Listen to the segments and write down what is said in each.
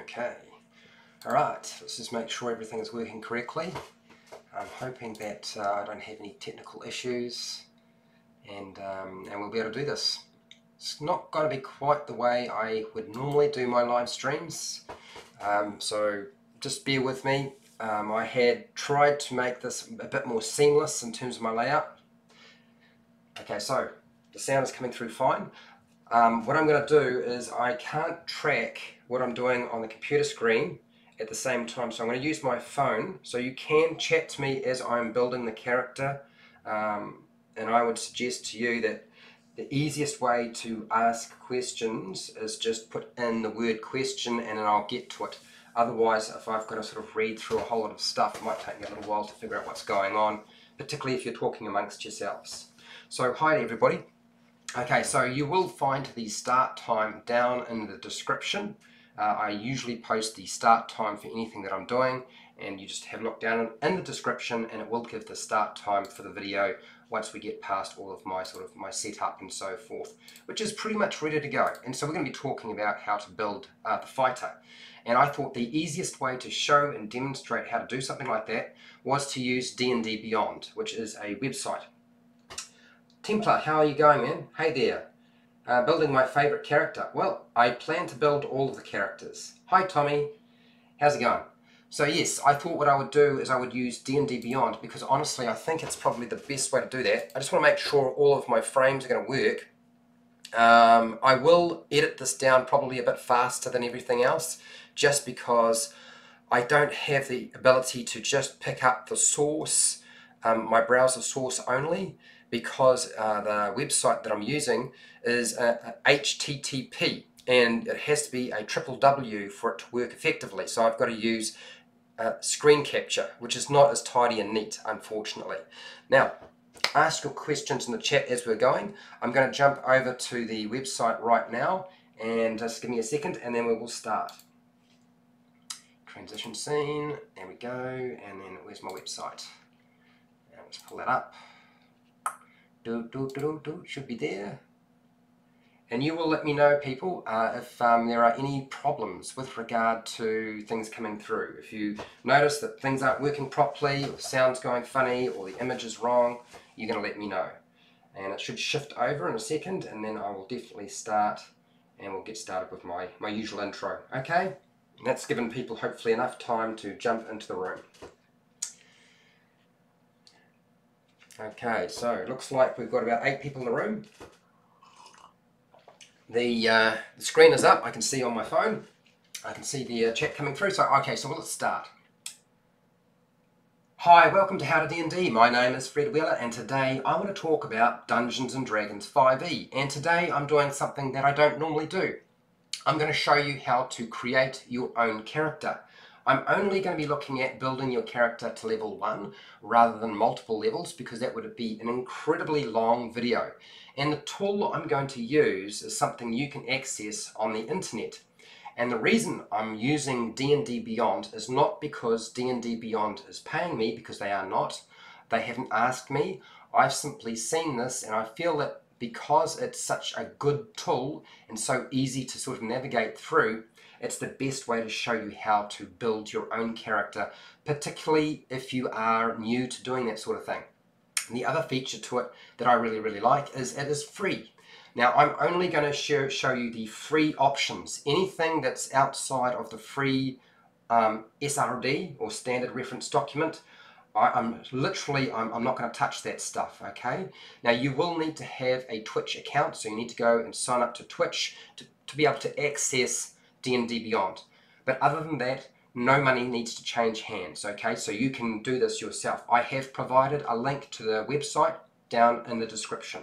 Okay, alright, let's just make sure everything is working correctly. I'm hoping that I don't have any technical issues and we'll be able to do this. It's not going to be quite the way I would normally do my live streams, so just bear with me. I had tried to make this a bit more seamless in terms of my layout. Okay, so the sound is coming through fine. What I'm going to do is I can't track what I'm doing on the computer screen at the same time, so I'm going to use my phone. So you can chat to me as I'm building the character, and I would suggest to you that the easiest way to ask questions is just put in the word question and then I'll get to it. Otherwise, if I've got to sort of read through a whole lot of stuff, it might take me a little while to figure out what's going on, particularly if you're talking amongst yourselves. So hi everybody. Okay, so you will find the start time down in the description. I usually post the start time for anything that I'm doing, and you just have a look down in the description and it will give the start time for the video once we get past all of my my setup and so forth, which is pretty much ready to go. And so we're going to be talking about how to build the fighter. And I thought the easiest way to show and demonstrate how to do something like that was to use D&D Beyond, which is a website. Templar, how are you going, man? Hey there. Building my favourite character. Well, I plan to build all of the characters. Hi Tommy, how's it going? So yes, I thought what I would do is I would use D&D Beyond because honestly I think it's probably the best way to do that. I just want to make sure all of my frames are going to work. I will edit this down probably a bit faster than everything else just because I don't have the ability to just pick up the source, my browser source only, because the website that I'm using is HTTP and it has to be a www for it to work effectively. So I've got to use screen capture, which is not as tidy and neat, unfortunately. Now, ask your questions in the chat as we're going. I'm going to jump over to the website right now and just give me a second and then we will start. Transition scene, there we go, and then where's my website? Now let's pull that up. Should be there. And you will let me know, people, if there are any problems with regard to things coming through. If you notice that things aren't working properly, or the sound's going funny, or the image is wrong, you're going to let me know. And it should shift over in a second, and then I will definitely start, and we'll get started with my usual intro. Okay? And that's given people hopefully enough time to jump into the room. Okay, so it looks like we've got about 8 people in the room. The screen is up, I can see on my phone. I can see the chat coming through, so okay, so let's start. Hi, welcome to HowtoDandD. My name is Fred Wheeler and today I want to talk about Dungeons & Dragons 5e. And today I'm doing something that I don't normally do. I'm going to show you how to create your own character. I'm only going to be looking at building your character to level 1 rather than multiple levels because that would be an incredibly long video. And the tool I'm going to use is something you can access on the internet. And the reason I'm using D&D Beyond is not because D&D Beyond is paying me, because they are not. They haven't asked me. I've simply seen this and I feel that because it's such a good tool and so easy to sort of navigate through, it's the best way to show you how to build your own character, particularly if you are new to doing that sort of thing. And the other feature to it that I really like is it is free. Now I'm only going to show you the free options. Anything that's outside of the free SRD or standard reference document, I'm not going to touch that stuff, okay? Now you will need to have a Twitch account, so you need to go and sign up to Twitch to be able to access D&D Beyond. But other than that, no money needs to change hands, okay? So you can do this yourself. I have provided a link to the website down in the description.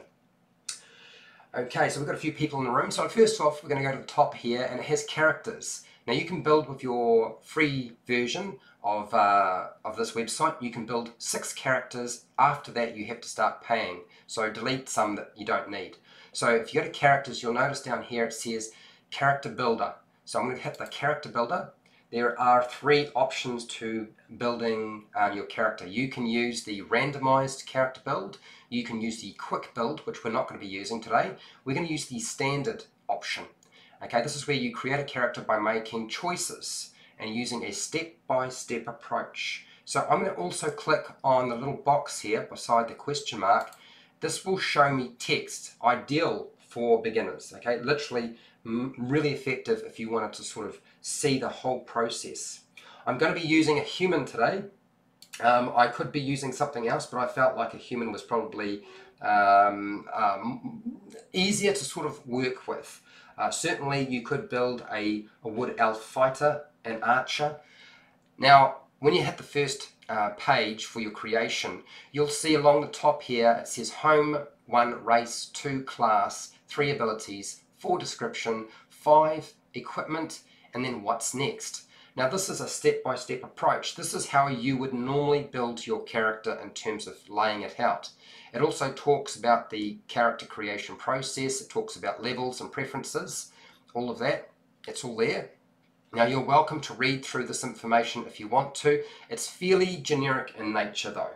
Okay, so we've got a few people in the room. So first off, we're going to go to the top here and it has characters. Now you can build with your free version of this website. You can build 6 characters. After that, you have to start paying. So delete some that you don't need. So if you go to characters, you'll notice down here it says character builder. So I'm going to hit the character builder. There are 3 options to building your character. You can use the randomized character build. You can use the quick build, which we're not going to be using today. We're going to use the standard option. Okay, this is where you create a character by making choices and using a step-by-step approach. So I'm going to also click on the little box here beside the question mark. This will show me text, ideal for beginners, okay? Literally really effective if you wanted to sort of see the whole process. I'm going to be using a human today. I could be using something else, but I felt like a human was probably easier to sort of work with. Certainly you could build a wood elf fighter, an archer. Now, when you hit the first page for your creation, you'll see along the top here, it says Home, 1 Race, 2 Class, 3 Abilities, 4 Description, 5 Equipment, and then What's Next. Now this is a step-by-step approach. This is how you would normally build your character in terms of laying it out. It also talks about the character creation process. It talks about levels and preferences, all of that. It's all there. Now you're welcome to read through this information if you want to. It's fairly generic in nature though.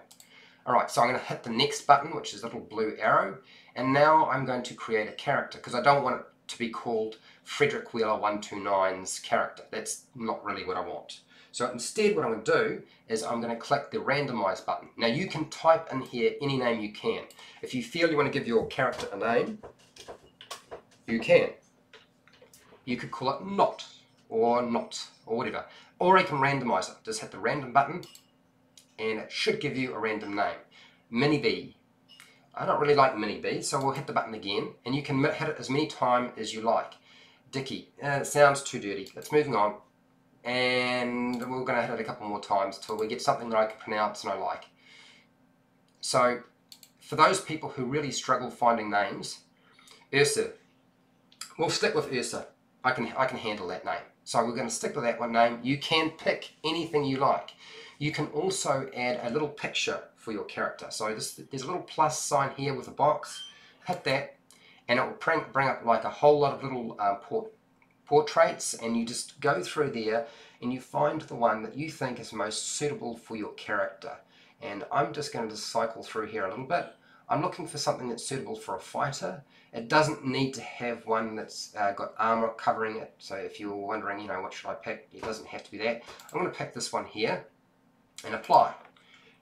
Alright, so I'm going to hit the next button, which is a little blue arrow, and now I'm going to create a character because I don't want it to be called Frederick Wheeler 129's character. That's not really what I want. So instead what I'm going to do is I'm going to click the randomize button. Now you can type in here any name you can. If you feel you want to give your character a name, you can. You could call it Not, or whatever. Or I can randomize it. Just hit the random button and it should give you a random name. Mini B. I don't really like Mini B, so we'll hit the button again, and you can hit it as many times as you like. Dickie. It sounds too dirty. It's moving on. And we're going to hit it a couple more times till we get something that I can pronounce and I like. So, for those people who really struggle finding names, Ursa. We'll stick with Ursa. I can handle that name. So we're going to stick with that one name. You can pick anything you like. You can also add a little picture for your character. So there's a little plus sign here with a box. Hit that and it will bring up like a whole lot of little portraits, and you just go through there and you find the one that you think is most suitable for your character. And I'm just going to cycle through here a little bit. I'm looking for something that's suitable for a fighter. It doesn't need to have one that's got armor covering it. So if you're wondering, you know, what should I pick? It doesn't have to be that. I'm going to pick this one here and apply.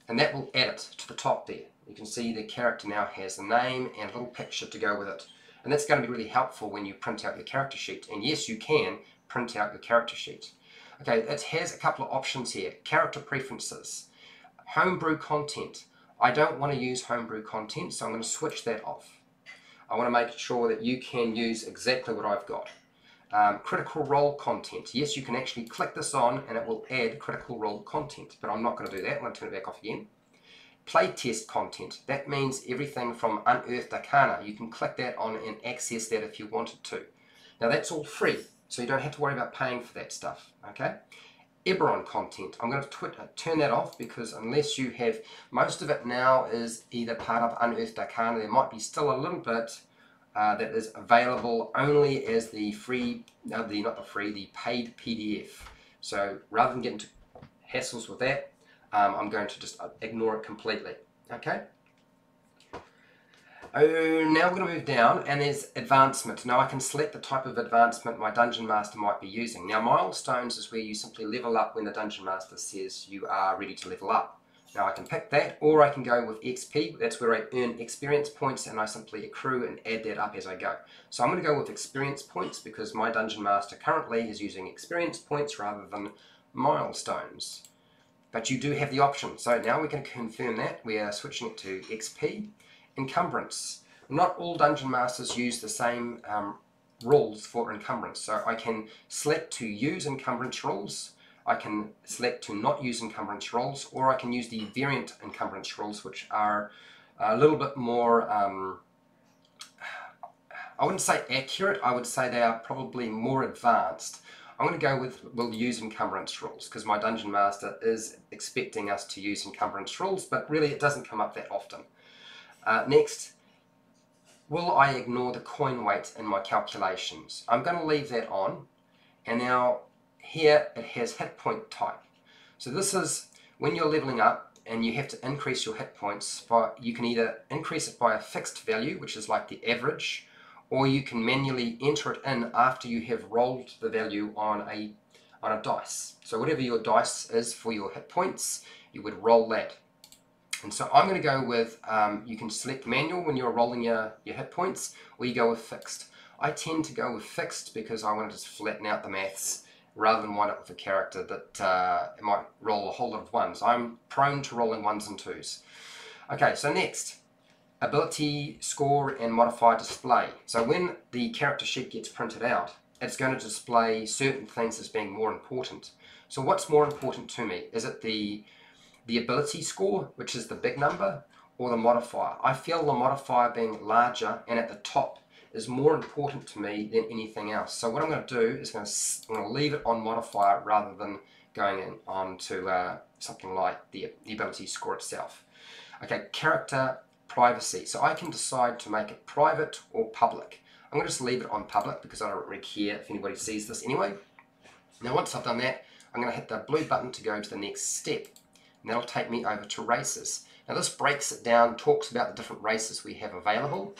And that will add it to the top there. You can see the character now has a name and a little picture to go with it. And that's going to be really helpful when you print out your character sheet. And yes, you can print out your character sheet. Okay, it has a couple of options here. Character preferences. Homebrew content. I don't want to use homebrew content, so I'm going to switch that off. I want to make sure that you can use exactly what I've got. Critical Role content. Yes, you can actually click this on and it will add Critical Role content, but I'm not going to do that. I'm going to turn it back off again. Playtest content. That means everything from Unearthed Arcana. You can click that on and access that if you wanted to. Now that's all free, so you don't have to worry about paying for that stuff. Okay. Eberron content. I'm going to turn that off because unless you have, most of it now is either part of Unearthed Arcana. There might be still a little bit that is available only as the free, the paid PDF. So rather than get into hassles with that, I'm going to just ignore it completely. Okay. Oh, now we're going to move down and there's advancement. Now I can select the type of advancement my Dungeon Master might be using. Now milestones is where you simply level up when the Dungeon Master says you are ready to level up. Now I can pick that, or I can go with XP. That's where I earn experience points and I simply accrue and add that up as I go. So I'm going to go with experience points because my Dungeon Master currently is using experience points rather than milestones. But you do have the option. So now we're going to confirm that. We are switching it to XP. Encumbrance. Not all Dungeon Masters use the same rules for encumbrance. So I can select to use encumbrance rules, I can select to not use encumbrance rules, or I can use the variant encumbrance rules, which are a little bit more, I wouldn't say accurate, I would say they are probably more advanced. I'm going to go with, we'll use encumbrance rules, because my Dungeon Master is expecting us to use encumbrance rules, but really it doesn't come up that often. Next, will I ignore the coin weight in my calculations? I'm going to leave that on, and now here it has hit point type. So this is when you're leveling up and you have to increase your hit points. You can either increase it by a fixed value, which is like the average, or you can manually enter it in after you have rolled the value on a dice. So whatever your dice is for your hit points, you would roll that. And so I'm going to go with, you can select manual when you're rolling your hit points, or you go with fixed. I tend to go with fixed because I want to just flatten out the maths rather than wind up with a character that it might roll a whole lot of ones. I'm prone to rolling ones and twos. Okay, so next, ability score and modifier display. So when the character sheet gets printed out, it's going to display certain things as being more important. So what's more important to me? Is it the ability score, which is the big number, or the modifier? I feel the modifier being larger and at the top is more important to me than anything else. So what I'm going to do is I'm going to leave it on modifier rather than going on to something like the ability score itself. Okay, character privacy. So I can decide to make it private or public. I'm going to just leave it on public because I don't really care if anybody sees this anyway. Now once I've done that, I'm going to hit the blue button to go to the next step. And that'll take me over to races. Now this breaks it down, talks about the different races we have available.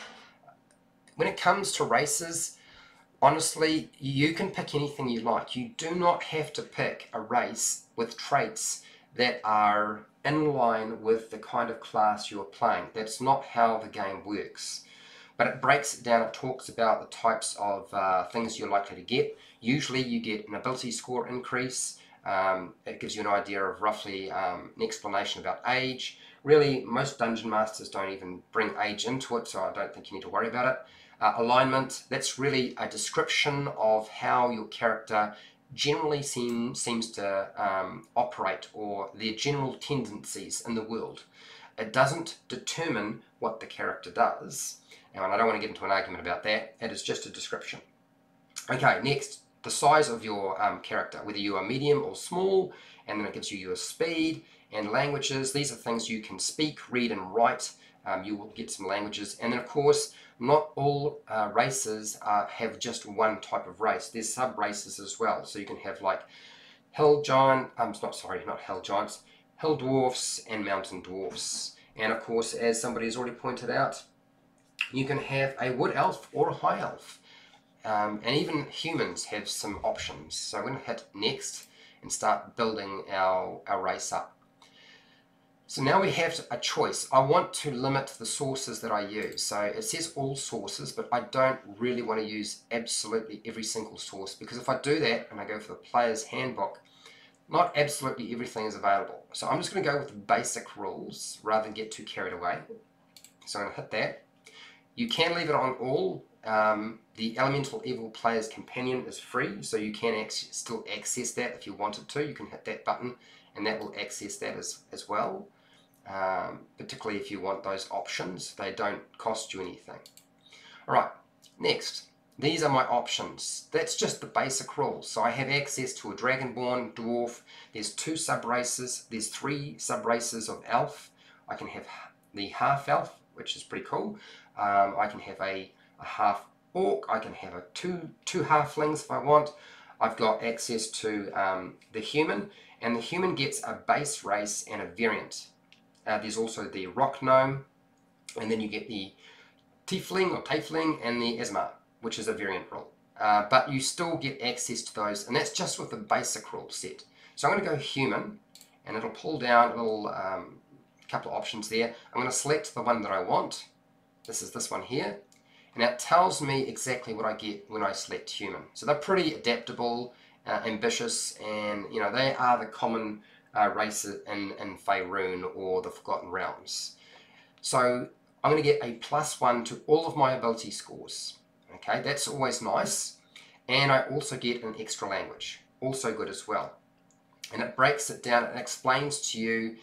When it comes to races, honestly, you can pick anything you like. You do not have to pick a race with traits that are in line with the kind of class you're playing. That's not how the game works. But it breaks it down, it talks about the types of things you're likely to get. Usually you get an ability score increase. It gives you an idea of roughly an explanation about age. Really, most dungeon masters don't even bring age into it, so I don't think you need to worry about it. Alignment, that's really a description of how your character generally seems to operate, or their general tendencies in the world. It doesn't determine what the character does, and I don't want to get into an argument about that. It is just a description. Okay, next, the size of your character, whether you are medium or small, and then it gives you your speed and languages. These are things you can speak, read, and write. You will get some languages, and then of course not all races have just one type of race. There's sub races as well, so you can have like hill dwarfs and mountain dwarfs. And of course, as somebody has already pointed out, you can have a wood elf or a high elf. And even humans have some options. So I'm going to hit next and start building our race up. So now we have a choice. I want to limit the sources that I use. So it says all sources, but I don't really want to use absolutely every single source, because if I do that and I go for the player's handbook, not absolutely everything is available. So I'm just going to go with the basic rules rather than get too carried away. So I'm going to hit that. You can leave it on all. The Elemental Evil Player's Companion is free, so you can still access that if you wanted to. You can hit that button and that will access that as well. Particularly if you want those options, they don't cost you anything. Alright, next, these are my options. That's just the basic rules. So I have access to a Dragonborn, Dwarf, there's 2 sub-races, there's 3 sub-races of Elf. I can have the Half-Elf, which is pretty cool. I can have a Half-Orc, I can have two Halflings if I want. I've got access to the Human, and the Human gets a base race and a variant. There's also the Rock Gnome, and then you get the Tiefling or Taefling and the Esma, which is a variant rule. But you still get access to those, and that's just with the basic rule set. So I'm going to go Human, and it'll pull down a little couple of options there. I'm going to select the one that I want. This is this one here, and it tells me exactly what I get when I select Human. So they're pretty adaptable, ambitious, and you know, they are the common race in Faerun or the Forgotten Realms. So I'm going to get a +1 to all of my ability scores. Okay, that's always nice. And I also get an extra language, also good as well. And it breaks it down and explains to you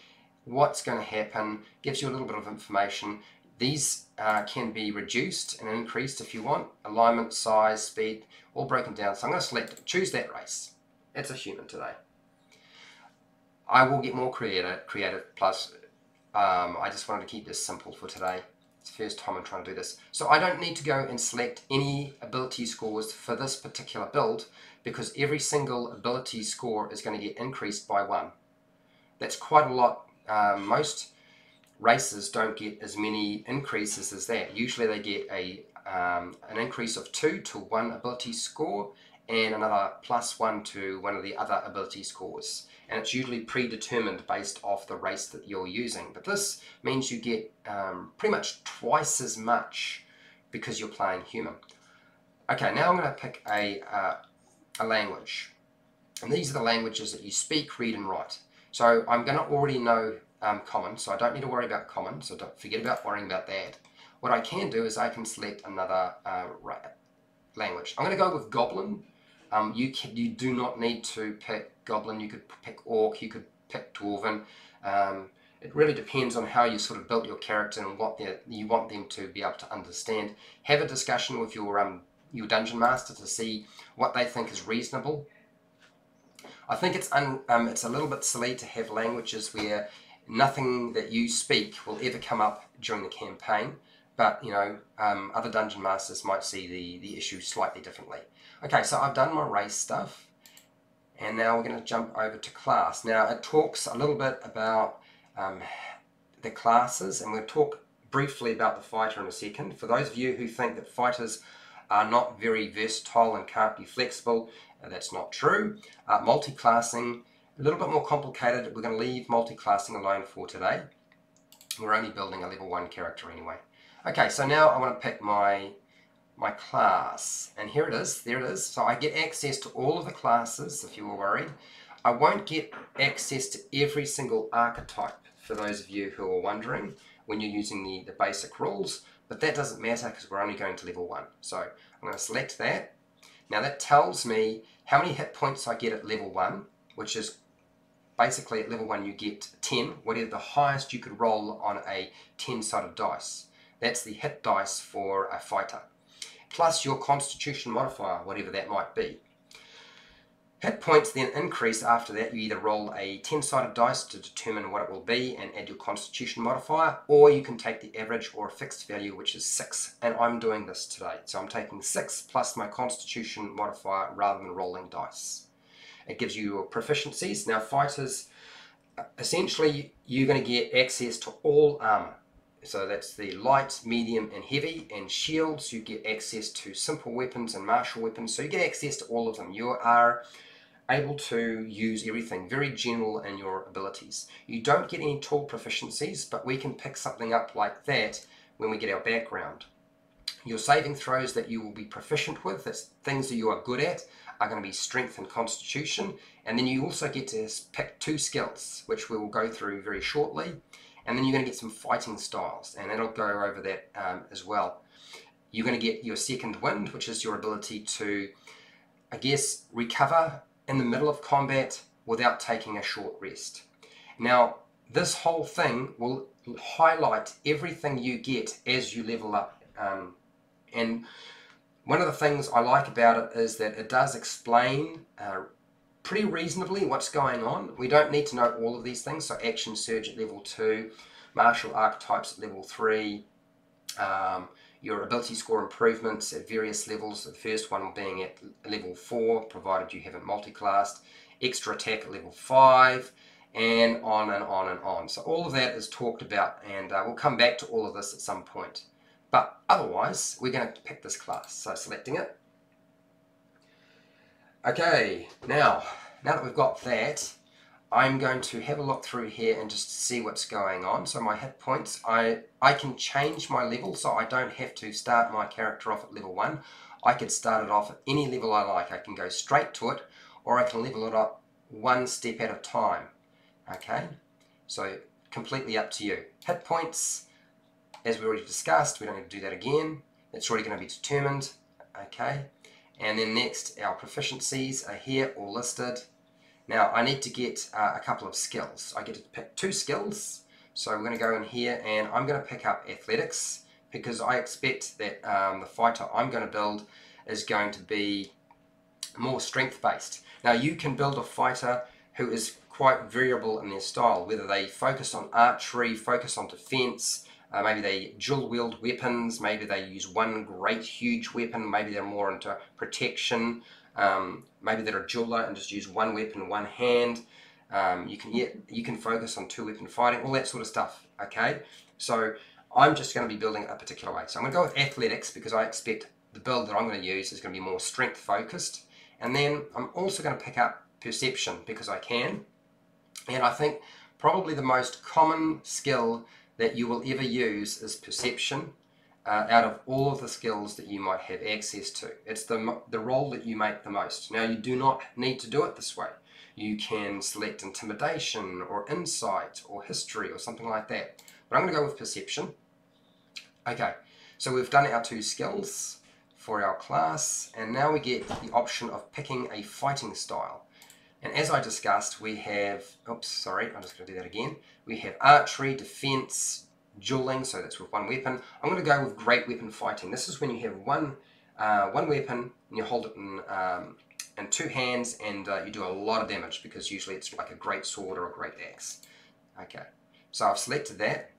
what's going to happen, gives you a little bit of information. These can be reduced and increased if you want. Alignment, size, speed, all broken down. So I'm going to select, choose that race. It's a Human today. I will get more creative, plus I just wanted to keep this simple for today. It's the first time I'm trying to do this. So I don't need to go and select any ability scores for this particular build, because every single ability score is going to get increased by 1. That's quite a lot. Most races don't get as many increases as that. Usually they get a an increase of 2 to 1 ability score, and another +1 to one of the other ability scores. And it's usually predetermined based off the race that you're using. But this means you get pretty much twice as much because you're playing human. Okay, now I'm going to pick a language. And these are the languages that you speak, read, and write. So I'm going to already know Common, so I don't need to worry about Common, so don't forget about worrying about that. What I can do is I can select another language. I'm going to go with Goblin. You do not need to pick Goblin. You could pick Orc, you could pick Dwarven. It really depends on how you sort of built your character and what you want them to be able to understand. Have a discussion with your Dungeon Master to see what they think is reasonable. I think it's a little bit silly to have languages where nothing that you speak will ever come up during the campaign, but you know, other Dungeon Masters might see the issue slightly differently. Okay, so I've done my race stuff, and now we're going to jump over to class. Now it talks a little bit about the classes, and we'll talk briefly about the fighter in a second. For those of you who think that fighters are not very versatile and can't be flexible, that's not true. Multi-classing, a little bit more complicated. We're going to leave multi-classing alone for today. We're only building a level 1 character anyway. Okay, so now I want to pick my class, and here it is, there it is. So I get access to all of the classes, if you were worried. I won't get access to every single archetype, for those of you who are wondering, when you're using the basic rules, but that doesn't matter because we're only going to level 1. So I'm going to select that. Now that tells me how many hit points I get at level 1, which is basically at level 1 you get 10, whatever the highest you could roll on a 10-sided dice. That's the hit dice for a fighter, plus your constitution modifier, whatever that might be. Hit points then increase after that. You either roll a 10-sided dice to determine what it will be and add your constitution modifier, or you can take the average or a fixed value, which is 6, and I'm doing this today. So I'm taking 6 plus my constitution modifier rather than rolling dice. It gives you your proficiencies. Now fighters, essentially you're going to get access to all armor. So that's the light, medium and heavy, and shields. You get access to simple weapons and martial weapons, so you get access to all of them. You are able to use everything, very general in your abilities. You don't get any tool proficiencies, but we can pick something up like that when we get our background. Your saving throws that you will be proficient with, that's things that you are good at, are going to be strength and constitution, and then you also get to pick 2 skills, which we will go through very shortly, and then you're going to get some fighting styles, and that'll go over that as well. You're going to get your second wind, which is your ability to, I guess, recover in the middle of combat without taking a short rest. Now, this whole thing will highlight everything you get as you level up. And one of the things I like about it is that it does explain pretty reasonably what's going on. We don't need to know all of these things. So action surge at level 2, martial archetypes at level 3, your ability score improvements at various levels, the first one being at level 4, provided you haven't multi-classed, extra attack at level 5, and on and on and on. So all of that is talked about, and we'll come back to all of this at some point. But otherwise, we're going to pick this class. So selecting it. Okay, now that we've got that, I'm going to have a look through here and just see what's going on. So my hit points, I can change my level, so I don't have to start my character off at level 1. I could start it off at any level I like. I can go straight to it, or I can level it up one step at a time. Okay, so completely up to you. Hit points, as we already discussed, we don't need to do that again. It's already going to be determined. Okay, and then next, our proficiencies are here, all listed. Now I need to get a couple of skills. I get to pick 2 skills. So we're going to go in here and I'm going to pick up athletics, because I expect that the fighter I'm going to build is going to be more strength based. Now you can build a fighter who is quite variable in their style, whether they focus on archery, focus on defense, maybe they dual wield weapons, maybe they use one great huge weapon, maybe they're more into protection, maybe they're a jeweler and just use one weapon, one hand. You can focus on 2-weapon fighting, all that sort of stuff. Okay, so I'm just going to be building it a particular way. So I'm going to go with athletics because I expect the build that I'm going to use is going to be more strength focused. And then I'm also going to pick up perception because I can. And I think probably the most common skill that you will ever use is perception out of all of the skills that you might have access to. It's the role that you make the most. Now, you do not need to do it this way. You can select intimidation or insight or history or something like that. But I'm going to go with perception. Okay, so we've done our 2 skills for our class, and now we get the option of picking a fighting style. And as I discussed, we have, oops, sorry, I'm just going to do that again. We have archery, defense, dueling, so that's with 1 weapon. I'm going to go with great weapon fighting. This is when you have one weapon and you hold it in 2 hands, and you do a lot of damage because usually it's like a great sword or a great axe. Okay, so I've selected that.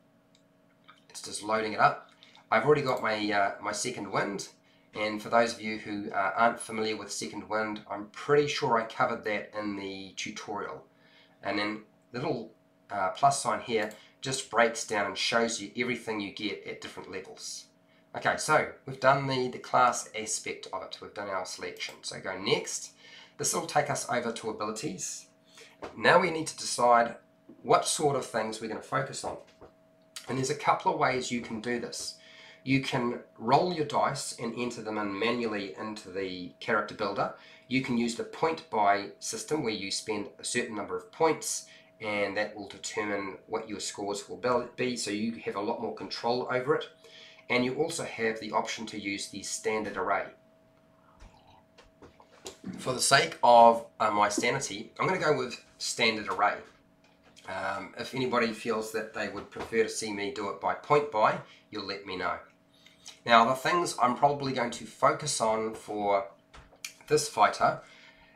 It's just loading it up. I've already got my my second wind. And for those of you who aren't familiar with second wind, I'm pretty sure I covered that in the tutorial. And then the little plus sign here just breaks down and shows you everything you get at different levels. Okay, so we've done the class aspect of it. We've done our selection. So go next. This will take us over to abilities. Now we need to decide what sort of things we're going to focus on. And there's a couple of ways you can do this. You can roll your dice and enter them in manually into the character builder. You can use the point buy system where you spend a certain number of points and that will determine what your scores will be, so you have a lot more control over it. And you also have the option to use the standard array. For the sake of my sanity, I'm going to go with standard array. If anybody feels that they would prefer to see me do it by point buy, you'll let me know. Now, the things I'm probably going to focus on for this fighter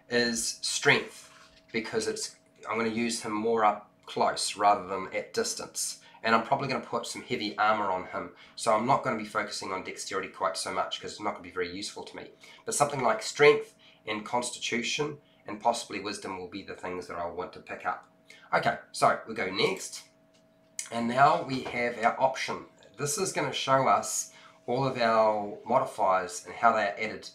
is strength, because I'm going to use him more up close rather than at distance. And I'm probably going to put some heavy armor on him, so I'm not going to be focusing on dexterity quite so much because it's not going to be very useful to me. But something like strength and constitution and possibly wisdom will be the things that I want to pick up. Okay, so we go next, and now we have our option. This is going to show us all of our modifiers and how they are added,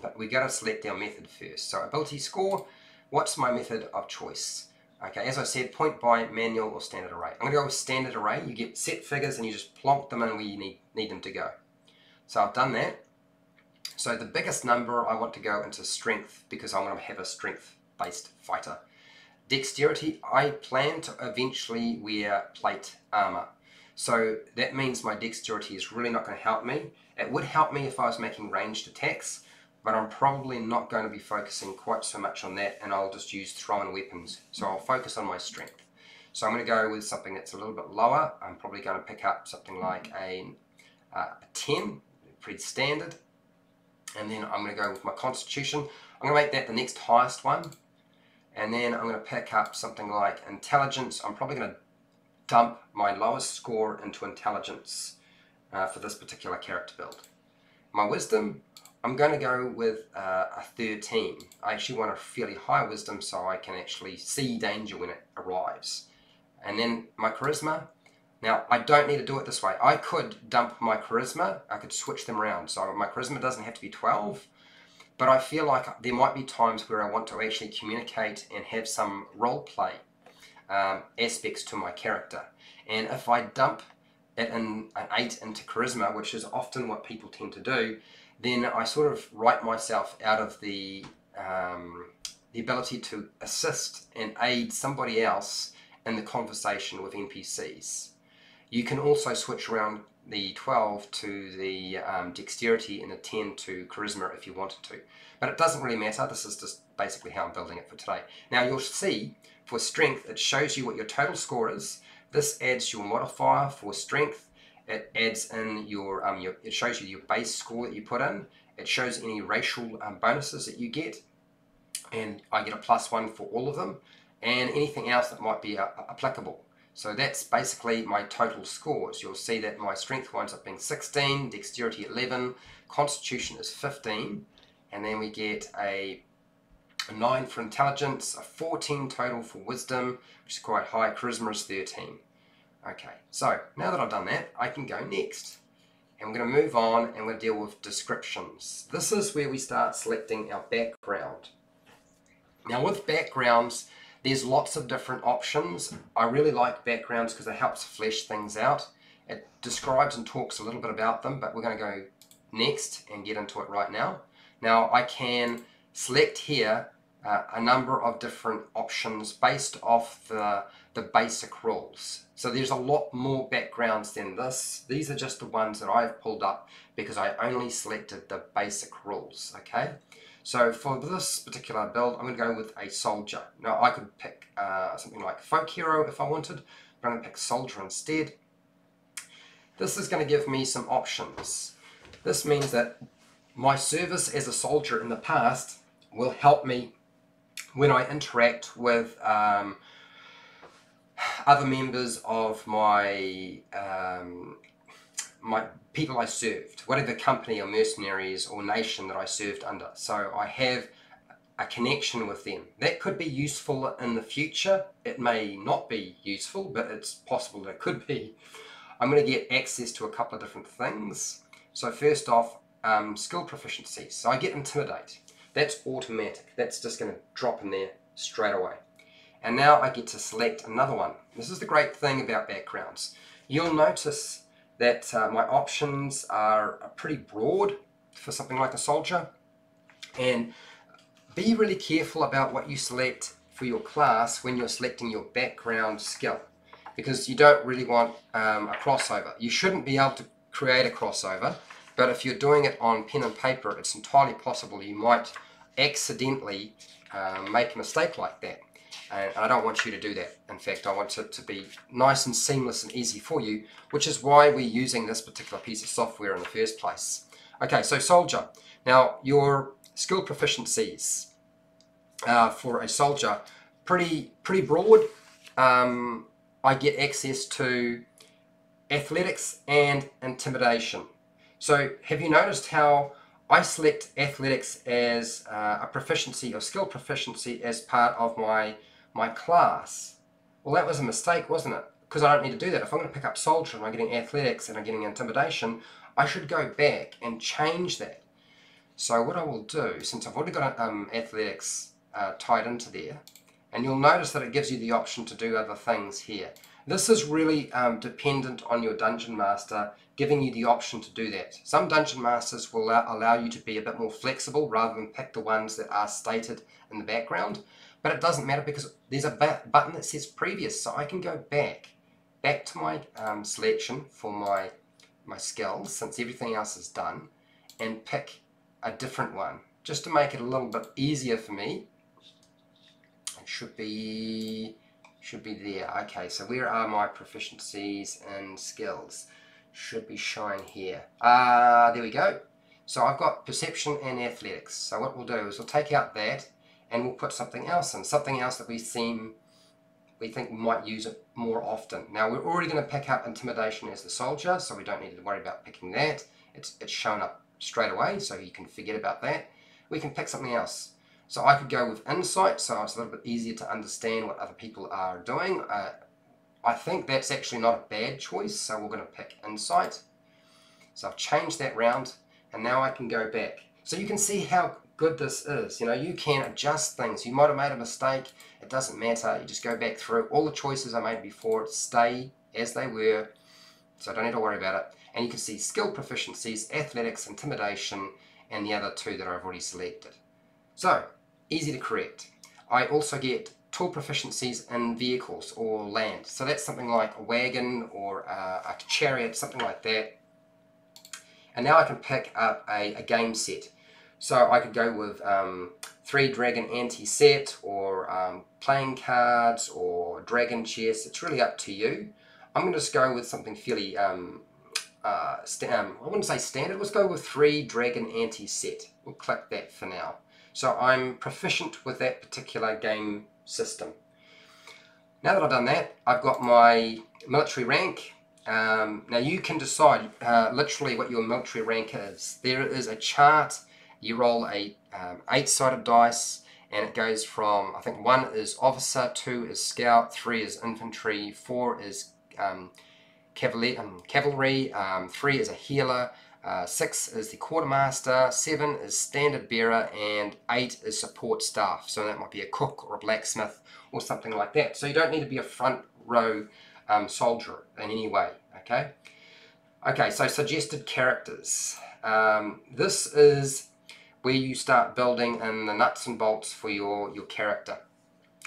but we've got to select our method first. So ability score, what's my method of choice? Okay, as I said, point buy, manual, or standard array. I'm going to go with standard array. You get set figures and you just plonk them in where you need them to go. So I've done that. So the biggest number I want to go into strength because I want to have a strength-based fighter. Dexterity, I plan to eventually wear plate armor. So that means my dexterity is really not going to help me. It would help me if I was making ranged attacks, but I'm probably not going to be focusing quite so much on that, and I'll just use thrown weapons. So I'll focus on my strength. So I'm going to go with something that's a little bit lower. I'm probably going to pick up something like a 10, pretty standard. And then I'm going to go with my constitution. I'm going to make that the next highest one. And then I'm going to pick up something like intelligence. I'm probably going to dump my lowest score into intelligence for this particular character build. My wisdom, I'm going to go with a 13. I actually want a fairly high wisdom so I can actually see danger when it arrives. And then my charisma, now I don't need to do it this way. I could dump my charisma, I could switch them around. So my charisma doesn't have to be 12, but I feel like there might be times where I want to actually communicate and have some role play aspects to my character. And if I dump it in an 8 into charisma, which is often what people tend to do, then I sort of write myself out of the ability to assist and aid somebody else in the conversation with NPCs. You can also switch around the 12 to the dexterity and the 10 to charisma if you wanted to. But it doesn't really matter. This is just basically how I'm building it for today. Now you'll see for strength, it shows you what your total score is. This adds your modifier for strength. It adds in your, it shows you your base score that you put in. It shows any racial bonuses that you get. And I get a +1 for all of them. And anything else that might be applicable. So that's basically my total scores. You'll see that my strength winds up being 16, dexterity 11, constitution is 15, and then we get a 9 for intelligence, a 14 total for wisdom, which is quite high, charisma is 13. Okay, so now that I've done that, I can go next. And we're going to move on and we'll deal with descriptions. This is where we start selecting our background. Now with backgrounds, there's lots of different options. I really like backgrounds because it helps flesh things out. It describes and talks a little bit about them, but we're going to go next and get into it right now. Now I can select here a number of different options based off the basic rules. So there's a lot more backgrounds than this. These are just the ones that I've pulled up because I only selected the basic rules, okay? So for this particular build, I'm going to go with a soldier. Now I could pick something like folk hero if I wanted, but I'm going to pick soldier instead. This is going to give me some options. This means that my service as a soldier in the past will help me when I interact with other members of my my people I served, whatever company or mercenaries or nation that I served under. So I have a connection with them. That could be useful in the future. It may not be useful, but it's possible that it could be. I'm going to get access to a couple of different things. So first off, skill proficiencies. So I get intimidate. That's automatic. That's just going to drop in there straight away. And now I get to select another one. This is the great thing about backgrounds. You'll notice that my options are pretty broad for something like a soldier. And be really careful about what you select for your class when you're selecting your background skill, because you don't really want a crossover. You shouldn't be able to create a crossover, but if you're doing it on pen and paper, it's entirely possible you might accidentally make a mistake like that. And I don't want you to do that. In fact, I want it to be nice and seamless and easy for you, which is why we're using this particular piece of software in the first place. Okay, so soldier. Now, your skill proficiencies for a soldier, pretty broad. I get access to athletics and intimidation. So have you noticed how I select athletics as a proficiency or skill proficiency as part of my class? Well, that was a mistake, wasn't it? Because I don't need to do that. If I'm going to pick up soldier and I'm getting athletics and I'm getting intimidation, I should go back and change that. So what I will do, since I've already got athletics tied into there, and you'll notice that it gives you the option to do other things here. This is really dependent on your dungeon master giving you the option to do that. Some dungeon masters will allow you to be a bit more flexible rather than pick the ones that are stated in the background, but it doesn't matter because there's a button that says previous, so I can go back to my selection for my skills, since everything else is done, and pick a different one just to make it a little bit easier for me. It should be there. Okay, so where are my proficiencies and skills? Should be showing here. There we go. So I've got perception and athletics. So what we'll do is we'll take out that and we'll put something else in, something else that we think we might use it more often. Now we're already going to pick up intimidation as the soldier, so we don't need to worry about picking that. It's shown up straight away, so you can forget about that. We can pick something else. So I could go with insight, so it's a little bit easier to understand what other people are doing. I think that's actually not a bad choice, so we're going to pick insight. So I've changed that round, and now I can go back. So you can see how good this is. You know, you can adjust things. You might have made a mistake. It doesn't matter. You just go back through. All the choices I made before stay as they were, so I don't need to worry about it. And you can see skill proficiencies, athletics, intimidation, and the other two that I've already selected. So, easy to correct. I also get tool proficiencies in vehicles or land. So that's something like a wagon or a chariot, something like that. And now I can pick up a game set. So I could go with 3 dragon anti-set, or playing cards, or dragon chess. It's really up to you. I'm going to just go with something fairly, I wouldn't say standard. Let's go with 3 dragon anti-set. We'll click that for now. So I'm proficient with that particular game system. Now that I've done that, I've got my military rank. Now you can decide literally what your military rank is. There is a chart. You roll a 8-sided dice, and it goes from, I think 1 is officer, 2 is scout, 3 is infantry, 4 is cavalry, 3 is a healer, 6 is the quartermaster, 7 is standard bearer, and 8 is support staff. So that might be a cook or a blacksmith or something like that. So you don't need to be a front row soldier in any way. Okay. Okay, so suggested characters. This is where you start building in the nuts and bolts for your character.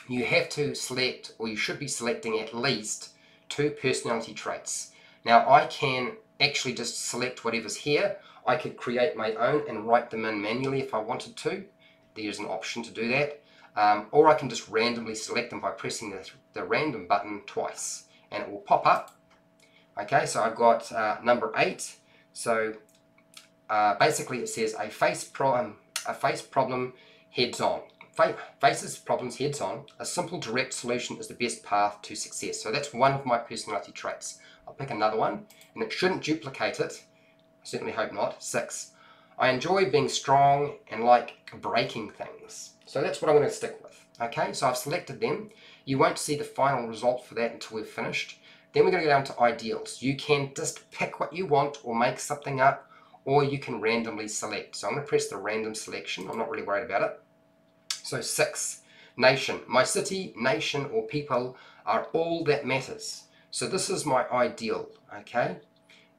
You have to select, or you should be selecting, at least 2 personality traits. Now I can actually just select whatever's here. I could create my own and write them in manually if I wanted to. There's an option to do that. Or I can just randomly select them by pressing the random button twice, and it will pop up. Okay, so I've got number 8. So basically it says a face problem heads on. Faces problems heads on. A simple direct solution is the best path to success. So that's one of my personality traits. I'll pick another one, and it shouldn't duplicate it. I certainly hope not. 6. I enjoy being strong and like breaking things. So that's what I'm going to stick with. Okay, so I've selected them. You won't see the final result for that until we've finished. Then we're going to go down to ideals. You can just pick what you want or make something up, or you can randomly select. So I'm going to press the random selection. I'm not really worried about it. So 6, nation. My city, nation, or people are all that matters. So this is my ideal, okay?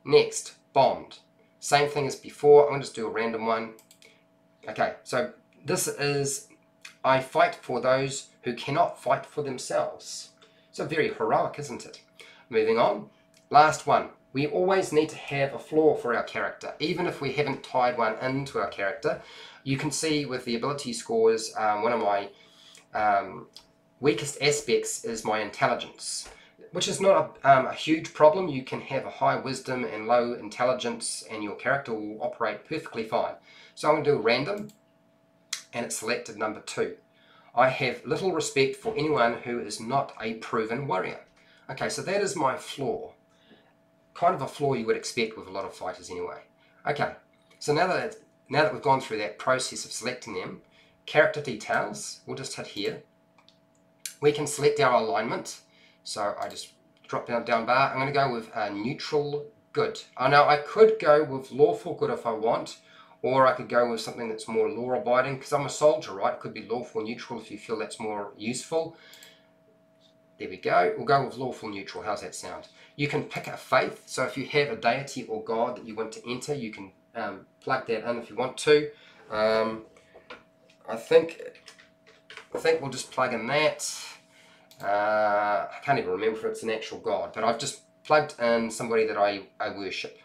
Next, bond. Same thing as before. I'm going to just do a random one. Okay, so this is, I fight for those who cannot fight for themselves. So very heroic, isn't it? Moving on. Last one. We always need to have a flaw for our character, even if we haven't tied one into our character. You can see with the ability scores, one of my weakest aspects is my intelligence, which is not a huge problem. You can have a high wisdom and low intelligence, and your character will operate perfectly fine. So I'm going to do a random, and it's selected number 2. I have little respect for anyone who is not a proven warrior. Okay, so that is my flaw. Kind of a flaw you would expect with a lot of fighters anyway. Okay, so now that we've gone through that process of selecting them, character details, we'll just hit here. We can select our alignment. So I just drop down bar. I'm going to go with neutral good. Now I could go with lawful good if I want, or I could go with something that's more law abiding, because I'm a soldier, right? It could be lawful neutral if you feel that's more useful. There we go. We'll go with lawful neutral. How's that sound? You can pick a faith. So if you have a deity or god that you want to enter, you can plug that in if you want to. I think we'll just plug in that. I can't even remember if it's an actual god, but I've just plugged in somebody that I worship.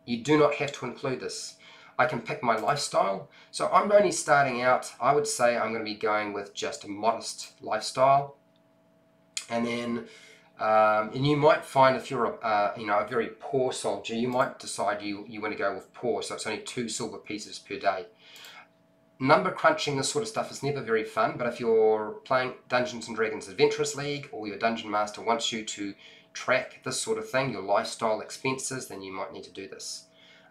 You do not have to include this. I can pick my lifestyle. So I'm only starting out. I would say I'm going to be going with just a modest lifestyle. And then, and you might find if you're a very poor soldier, you might decide you want to go with poor, so it's only 2 silver pieces per day. Number crunching, this sort of stuff is never very fun, but if you're playing Dungeons & Dragons Adventurers League, or your Dungeon Master wants you to track this sort of thing, your lifestyle expenses, then you might need to do this.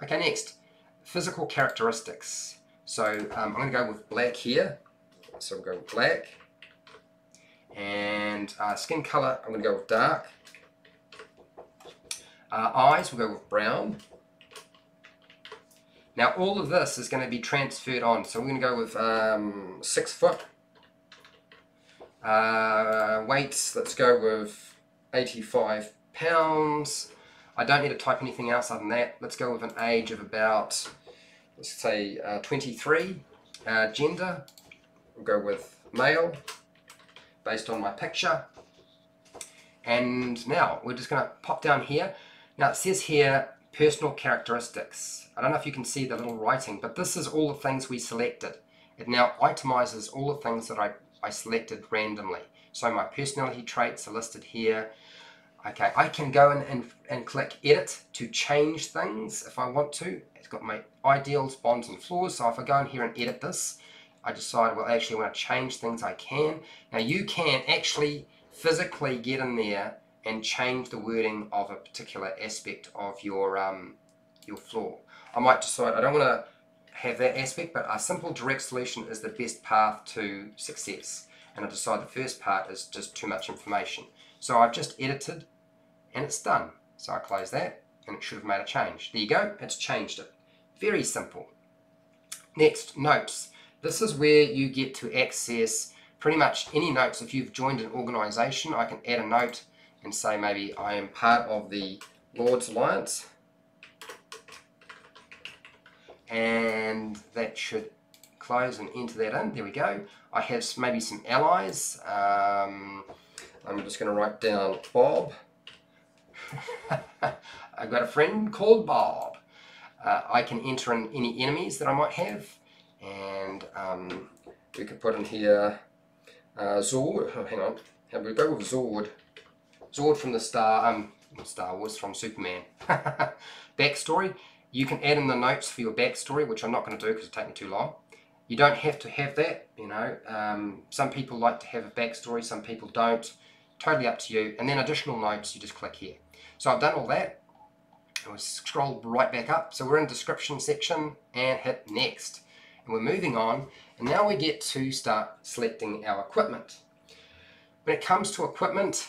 Okay, next, physical characteristics. So I'm going to go with black here, so we'll go with black. And skin color, I'm going to go with dark. Eyes, we'll go with brown. Now all of this is going to be transferred on, so we're going to go with 6 foot. Weights, let's go with 85 pounds. I don't need to type anything else other than that. Let's go with an age of about, let's say 23. Gender, we'll go with male, based on my picture. And now we're just going to pop down here. Now it says here personal characteristics. I don't know if you can see the little writing, but this is all the things we selected. It now itemizes all the things that I selected randomly. So my personality traits are listed here. Okay, I can go in and click edit to change things if I want to. It's got my ideals, bonds and flaws. So if I go in here and edit this, I decide, well, actually I want to change things, I can. Now you can actually physically get in there and change the wording of a particular aspect of your flaw. I might decide I don't want to have that aspect, but a simple direct solution is the best path to success. And I decide the first part is just too much information. So I've just edited and it's done. So I close that, and it should have made a change. There you go, it's changed it. Very simple. Next, notes. This is where you get to access pretty much any notes. If you've joined an organization, I can add a note and say maybe I am part of the Lord's Alliance, and that should close and enter that in. There we go. I have maybe some allies. I'm just going to write down Bob. I've got a friend called Bob. I can enter in any enemies that I might have, and we could put in here Zord. Oh, hang on, how do we go with Zord? Zord from the Star Wars, from Superman. Backstory. You can add in the notes for your backstory, which I'm not going to do because it'll take me too long. You don't have to have that, you know. Some people like to have a backstory, some people don't. Totally up to you. And then additional notes, you just click here. So I've done all that. We'll scroll right back up. So we're in the description section and hit next. And we're moving on. And now we get to start selecting our equipment. When it comes to equipment,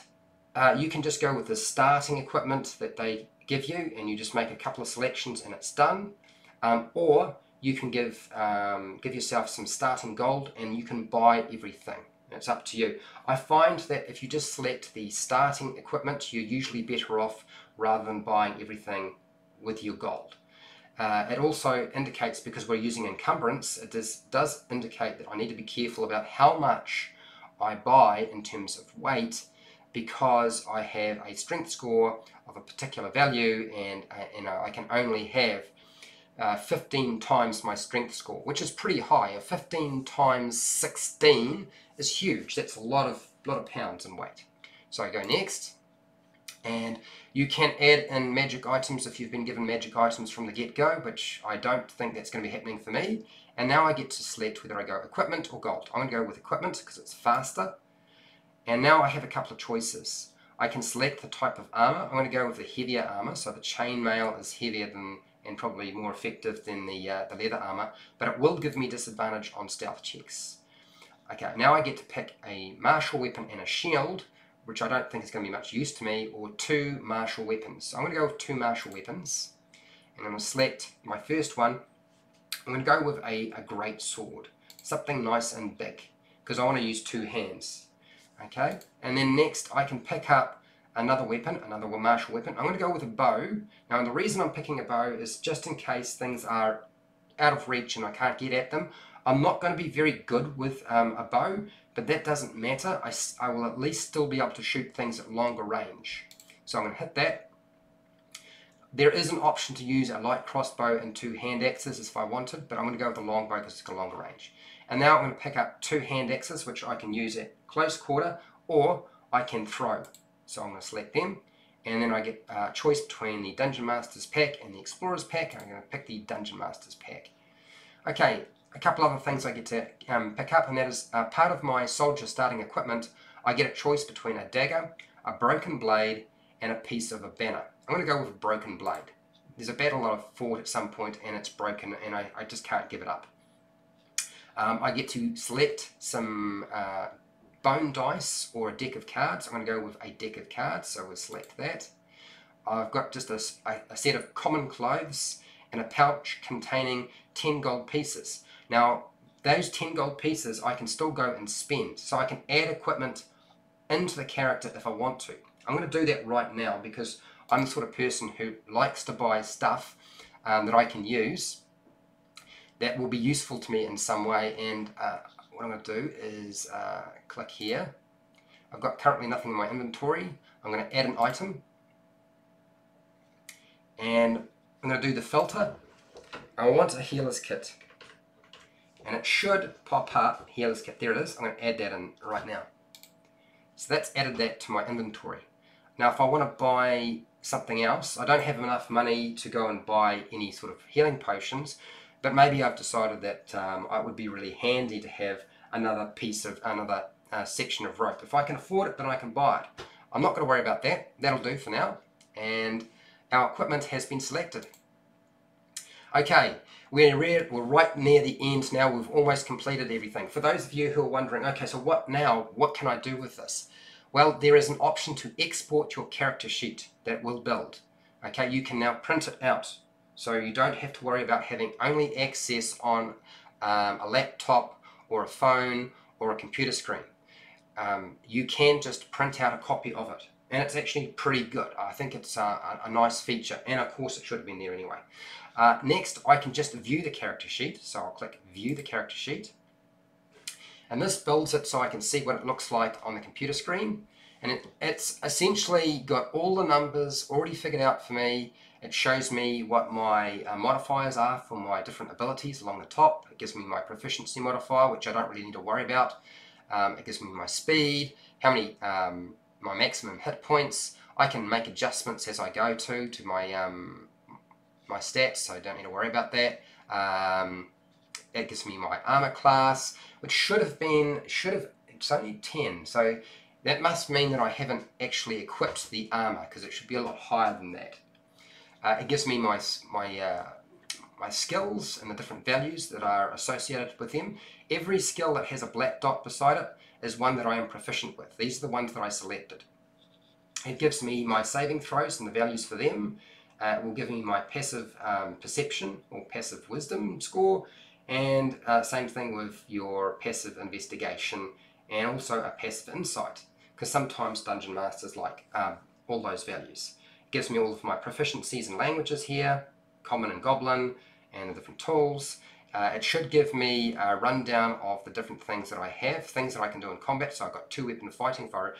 you can just go with the starting equipment that they give you, and you just make a couple of selections and it's done. Or you can give yourself some starting gold and you can buy everything. It's up to you. I find that if you just select the starting equipment, you're usually better off rather than buying everything with your gold. It also indicates, because we're using encumbrance, it does indicate that I need to be careful about how much I buy in terms of weight, because I have a strength score of a particular value, and I can only have 15 times my strength score, which is pretty high. 15 times 16 is huge. That's a lot of pounds in weight. So I go next, and you can add in magic items if you've been given magic items from the get-go, which I don't think that's going to be happening for me. And now I get to select whether I go equipment or gold. I'm going to go with equipment because it's faster. And now I have a couple of choices. I can select the type of armor. I'm going to go with the heavier armor, so the chainmail is heavier than, and probably more effective than the leather armor, but it will give me disadvantage on stealth checks. Okay, now I get to pick a martial weapon and a shield, which I don't think is going to be much use to me, or 2 martial weapons. So I'm going to go with 2 martial weapons, and I'm going to select my first one. I'm going to go with a great sword, something nice and big, because I want to use 2 hands. Okay, and then next I can pick up another weapon, another martial weapon. I'm going to go with a bow. Now the reason I'm picking a bow is just in case things are out of reach and I can't get at them. I'm not going to be very good with a bow, but that doesn't matter. I will at least still be able to shoot things at longer range. So I'm going to hit that. There is an option to use a light crossbow and 2 hand axes if I wanted, but I'm going to go with the longbow because it's got a longer range. And now I'm going to pick up 2 hand axes, which I can use at close quarter, or I can throw. So I'm going to select them, and then I get a choice between the Dungeon Master's pack and the Explorer's pack. I'm going to pick the Dungeon Master's pack. Okay, a couple other things I get to pick up, and that is part of my soldier starting equipment. I get a choice between a dagger, a broken blade, and a piece of a banner. I'm going to go with a broken blade. There's a battle I've fought at some point and it's broken, and I just can't give it up. I get to select some bone dice or a deck of cards. I'm going to go with a deck of cards, so we'll select that. I've got just a set of common clothes and a pouch containing 10 gold pieces. Now, those 10 gold pieces I can still go and spend, so I can add equipment into the character if I want to. I'm going to do that right now because I'm the sort of person who likes to buy stuff that I can use that will be useful to me in some way, and what I'm going to do is click here. I've got currently nothing in my inventory. I'm going to add an item, and I'm going to do the filter. I want a healer's kit, and it should pop up healer's kit. There it is. I'm going to add that in right now. So that's added that to my inventory. Now if I want to buy something else, I don't have enough money to go and buy any sort of healing potions, but maybe I've decided that it would be really handy to have another section of rope. If I can afford it, then I can buy it. I'm not going to worry about that. That'll do for now. And our equipment has been selected. Okay, we're right near the end now. We've almost completed everything. For those of you who are wondering, okay, so what now? What can I do with this? Well, there is an option to export your character sheet that will build. Okay, you can now print it out. So you don't have to worry about having only access on a laptop or a phone or a computer screen. You can just print out a copy of it. And it's actually pretty good. I think it's a nice feature. And of course it should have been there anyway. Next, I can just view the character sheet. So I'll click View the Character Sheet. And this builds it so I can see what it looks like on the computer screen. And it's essentially got all the numbers already figured out for me. It shows me what my modifiers are for my different abilities along the top. It gives me my proficiency modifier, which I don't really need to worry about. It gives me my speed, how many, my maximum hit points. I can make adjustments as I go to my my stats, so I don't need to worry about that. It gives me my armor class, which should have, it's only 10, so that must mean that I haven't actually equipped the armor, because it should be a lot higher than that. It gives me my skills and the different values that are associated with them. Every skill that has a black dot beside it is one that I am proficient with. These are the ones that I selected. It gives me my saving throws and the values for them. It will give me my passive perception or passive wisdom score, and same thing with your passive investigation and also a passive insight, because sometimes dungeon masters like all those values. It gives me all of my proficiencies in languages here, common and goblin, and the different tools. It should give me a rundown of the different things that I have, things that I can do in combat. So I've got 2-weapon fighting for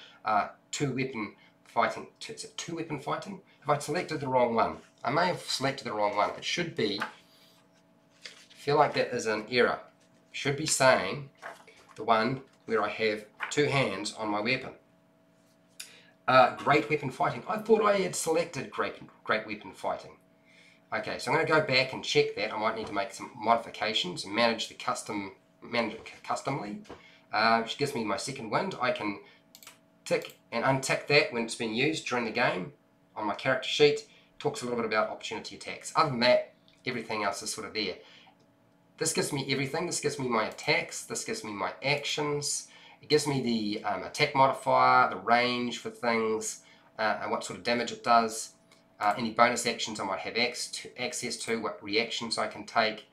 2-weapon fighting. Is it 2-weapon fighting? Have I selected the wrong one? I may have selected the wrong one. It should be, I feel like that is an error. It should be saying the one where I have 2 hands on my weapon. Great weapon fighting. I thought I had selected great weapon fighting. Okay, so I'm going to go back and check that. I might need to make some modifications and manage it customly, which gives me my second wind. I can tick and untick that when it's been used during the game on my character sheet. It talks a little bit about opportunity attacks. Other than that, everything else is sort of there. This gives me everything. This gives me my attacks. This gives me my actions. It gives me the attack modifier, the range for things, and what sort of damage it does. Any bonus actions I might have access to, what reactions I can take,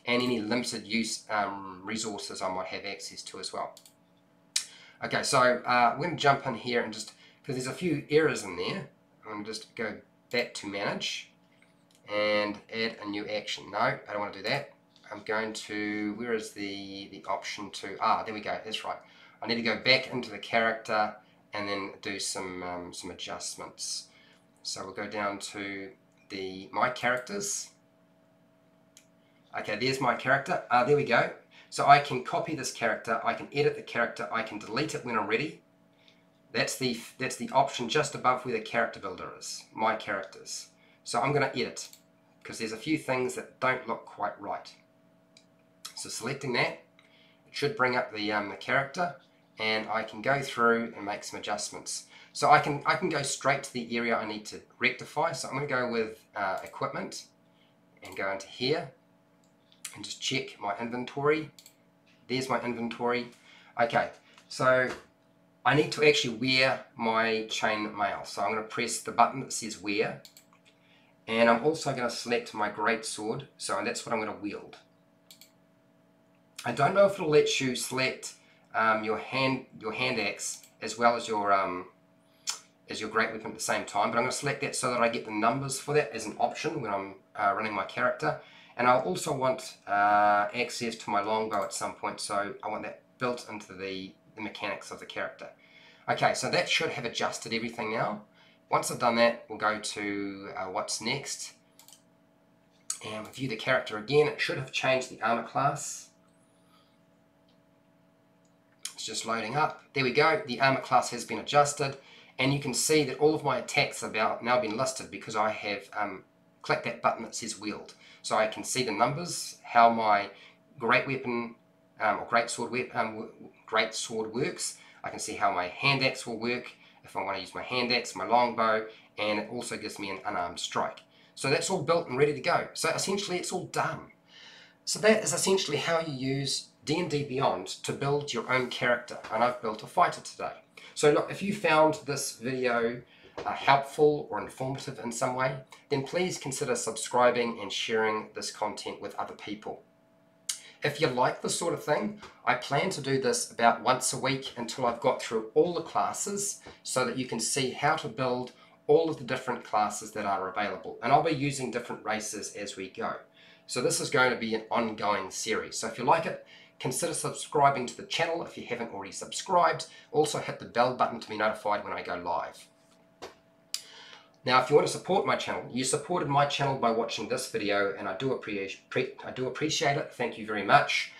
and any limited use resources I might have access to as well. Okay, so we're going to jump in here and just, because there's a few errors in there, I'm going to just go back to manage and add a new action. No, I don't want to do that. I'm going to, where is the option to, there we go, that's right. I need to go back into the character and then do some adjustments. So we'll go down to my characters. Okay, there's my character. There we go. So I can copy this character, I can edit the character, I can delete it when I'm ready. That's the option just above where the character builder is, my characters. So I'm going to edit, because there's a few things that don't look quite right. So selecting that, it should bring up the character, and I can go through and make some adjustments. So I can go straight to the area I need to rectify. So I'm going to go with equipment and go into here and just check my inventory. There's my inventory. Okay, so I need to actually wear my chain mail. So I'm going to press the button that says wear, and I'm also going to select my great sword. So that's what I'm going to wield. I don't know if it'll let you select your hand axe as well as your great weapon at the same time, but I'm going to select that so that I get the numbers for that as an option when I'm running my character. And I'll also want access to my longbow at some point, so I want that built into the mechanics of the character. Okay, so that should have adjusted everything now. Once I've done that, we'll go to what's next, and we'll view the character again. It should have changed the armor class. It's just loading up. There we go, the armor class has been adjusted, and you can see that all of my attacks have now been listed because I have clicked that button that says wield. So I can see the numbers, how my great weapon or great sword works. I can see how my hand axe will work if I want to use my hand axe, my longbow, and it also gives me an unarmed strike. So that's all built and ready to go. So essentially it's all done. So that is essentially how you use D&D Beyond to build your own character, and I've built a fighter today. So look, if you found this video helpful or informative in some way, then please consider subscribing and sharing this content with other people. If you like this sort of thing, I plan to do this about once a week until I've got through all the classes so that you can see how to build all of the different classes that are available. And I'll be using different races as we go. So this is going to be an ongoing series. So if you like it, consider subscribing to the channel if you haven't already subscribed. Also hit the bell button to be notified when I go live. Now, if you want to support my channel, you supported my channel by watching this video, and I do appreciate it. Thank you very much.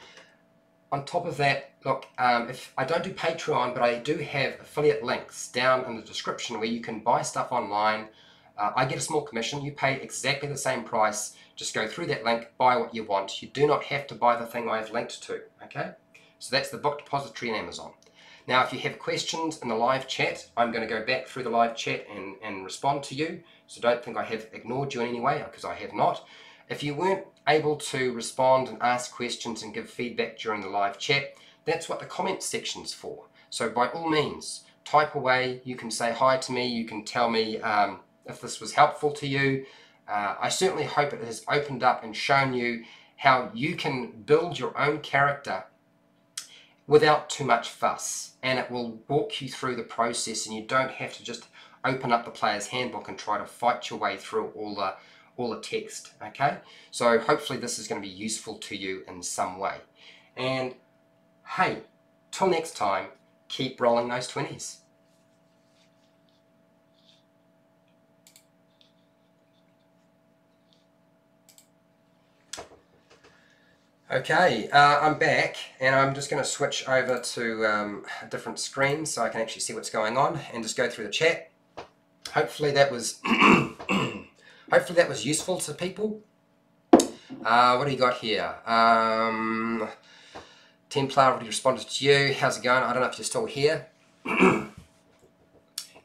On top of that, look, if I don't do Patreon, but I do have affiliate links down in the description where you can buy stuff online. I get a small commission. You pay exactly the same price. Just go through that link, buy what you want. You do not have to buy the thing I've linked to, okay? So that's the book depository in Amazon. Now, if you have questions in the live chat, I'm going to go back through the live chat and respond to you. So don't think I have ignored you in any way, because I have not. If you weren't able to respond and ask questions and give feedback during the live chat, that's what the comment section's for. So by all means, type away. You can say hi to me. You can tell me if this was helpful to you. I certainly hope it has opened up and shown you how you can build your own character without too much fuss, and it will walk you through the process, and you don't have to just open up the player's handbook and try to fight your way through all the text. Okay, so hopefully this is going to be useful to you in some way. And hey, till next time, keep rolling those 20s. Okay, I'm back, and I'm just going to switch over to a different screen so I can actually see what's going on and just go through the chat. Hopefully that was hopefully that was useful to people. What do you got here? Templar already responded to you. How's it going? I don't know if you're still here.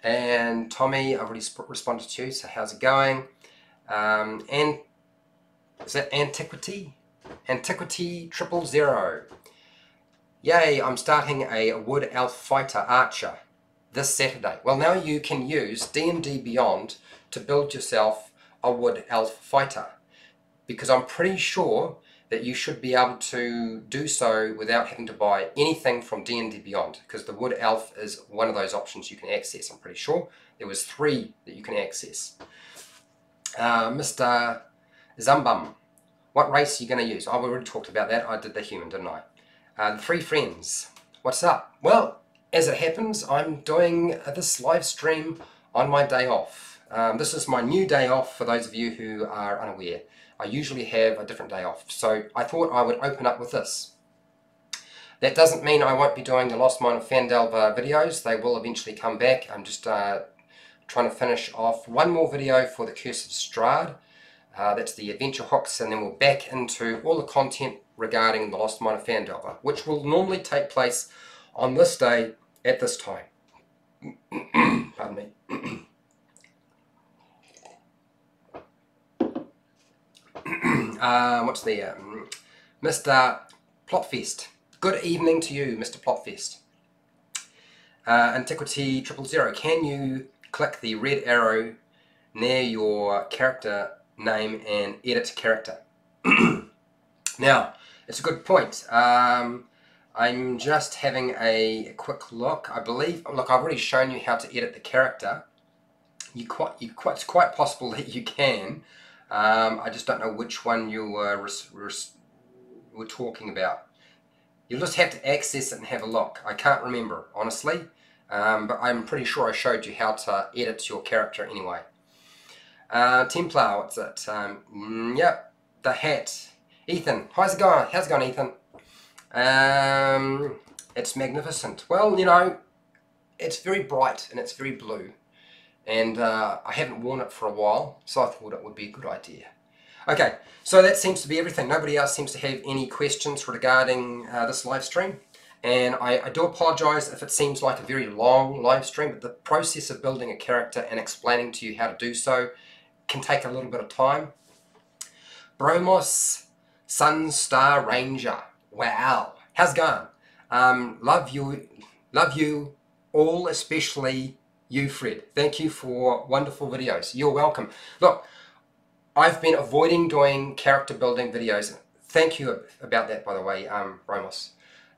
And Tommy, I've already responded to you. So how's it going? And is that Antiquity? Antiquity 000. Yay, I'm starting a Wood Elf Fighter Archer this Saturday. Well, now you can use D&D Beyond to build yourself a Wood Elf Fighter, because I'm pretty sure that you should be able to do so without having to buy anything from D&D Beyond, because the Wood Elf is one of those options you can access. I'm pretty sure there was 3 that you can access. Mr. Zumbum, what race are you going to use? Oh, we already talked about that. I did the human, didn't I? The 3 friends. What's up? Well, as it happens, I'm doing this live stream on my day off. This is my new day off for those of you who are unaware. I usually have a different day off, so I thought I would open up with this. That doesn't mean I won't be doing the Lost Mine of Phandelver videos. They will eventually come back. I'm just trying to finish off one more video for the Curse of Strahd. That's the adventure hooks, and then we're back into all the content regarding the Lost Mine of Phandelver, which will normally take place on this day at this time. Pardon me. What's the Mr. Plotfest? Good evening to you, Mr. Plotfest. Antiquity 000. Can you click the red arrow near your character name and edit character? Now, it's a good point. I'm just having a quick look. I believe, look, I've already shown you how to edit the character. It's quite possible that you can. I just don't know which one you were talking about. You'll just have to access it and have a look. I can't remember, honestly, but I'm pretty sure I showed you how to edit your character anyway. Templar, what's it? Yep, the hat. Ethan, how's it going? How's it going, Ethan? It's magnificent. Well, you know, it's very bright and it's very blue, and I haven't worn it for a while, so I thought it would be a good idea. Okay, so that seems to be everything. Nobody else seems to have any questions regarding this live stream, and I do apologise if it seems like a very long live stream, but the process of building a character and explaining to you how to do so can take a little bit of time. Bromos Sunstar Ranger. Wow, How's it going? Love you all, especially you, Fred. Thank you for wonderful videos. You're welcome. Look, I've been avoiding doing character building videos. Thank you about that, by the way, Romos.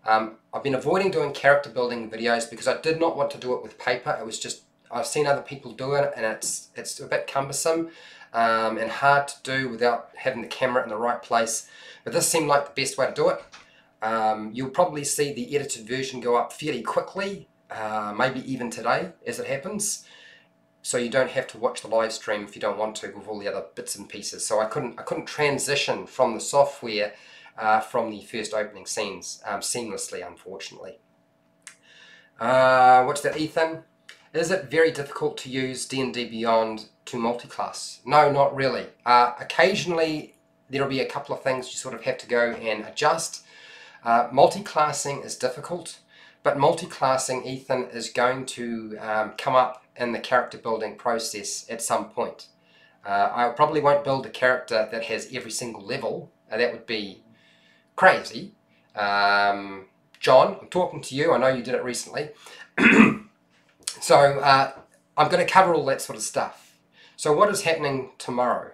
I've been avoiding doing character building videos because I did not want to do it with paper. It was just, I've seen other people do it, and it's a bit cumbersome and hard to do without having the camera in the right place. But this seemed like the best way to do it. You'll probably see the edited version go up fairly quickly, maybe even today as it happens, so you don't have to watch the live stream if you don't want to with all the other bits and pieces. So I couldn't transition from the software from the first opening scenes seamlessly, unfortunately. What's that, Ethan? Is it very difficult to use D&D Beyond to multiclass? No, not really. Occasionally there'll be a couple of things you sort of have to go and adjust. Multi-classing is difficult, but multi-classing, Ethan, is going to come up in the character building process at some point. I probably won't build a character that has every single level. That would be crazy. John, I'm talking to you. I know you did it recently. So I'm going to cover all that sort of stuff. So what is happening tomorrow?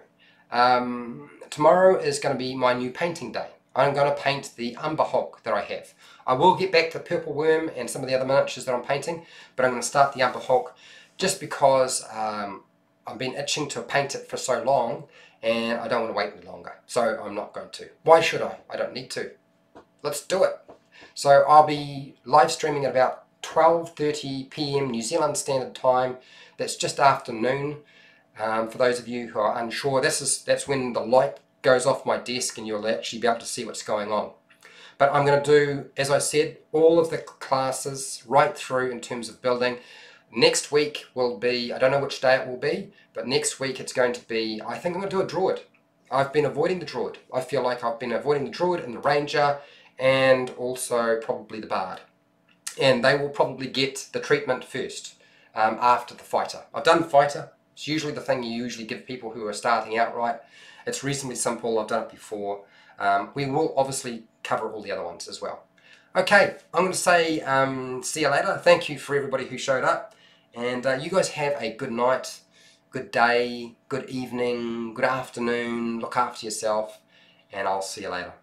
Tomorrow is going to be my new painting day. I'm going to paint the Umber Hulk that I have. I will get back to Purple Worm and some of the other miniatures that I'm painting, but I'm going to start the Umber Hulk just because I've been itching to paint it for so long and I don't want to wait any longer. So I'm not going to. Why should I? I don't need to. Let's do it. So I'll be live streaming at about 12:30 PM New Zealand Standard Time. That's just after noon. For those of you who are unsure, that's when the light goes off my desk and you'll actually be able to see what's going on. But I'm going to do, as I said, all of the classes right through in terms of building. Next week will be, I don't know which day it will be, but next week it's going to be, I think I'm going to do a Druid. I've been avoiding the Druid. I feel like I've been avoiding the Druid and the Ranger and also probably the Bard. And they will probably get the treatment first after the Fighter. I've done the Fighter. It's usually the thing you usually give people who are starting out, right? It's reasonably simple. I've done it before. We will obviously cover all the other ones as well. Okay, I'm going to say see you later. Thank you for everybody who showed up. And you guys have a good night, good day, good evening, good afternoon. Look after yourself. And I'll see you later.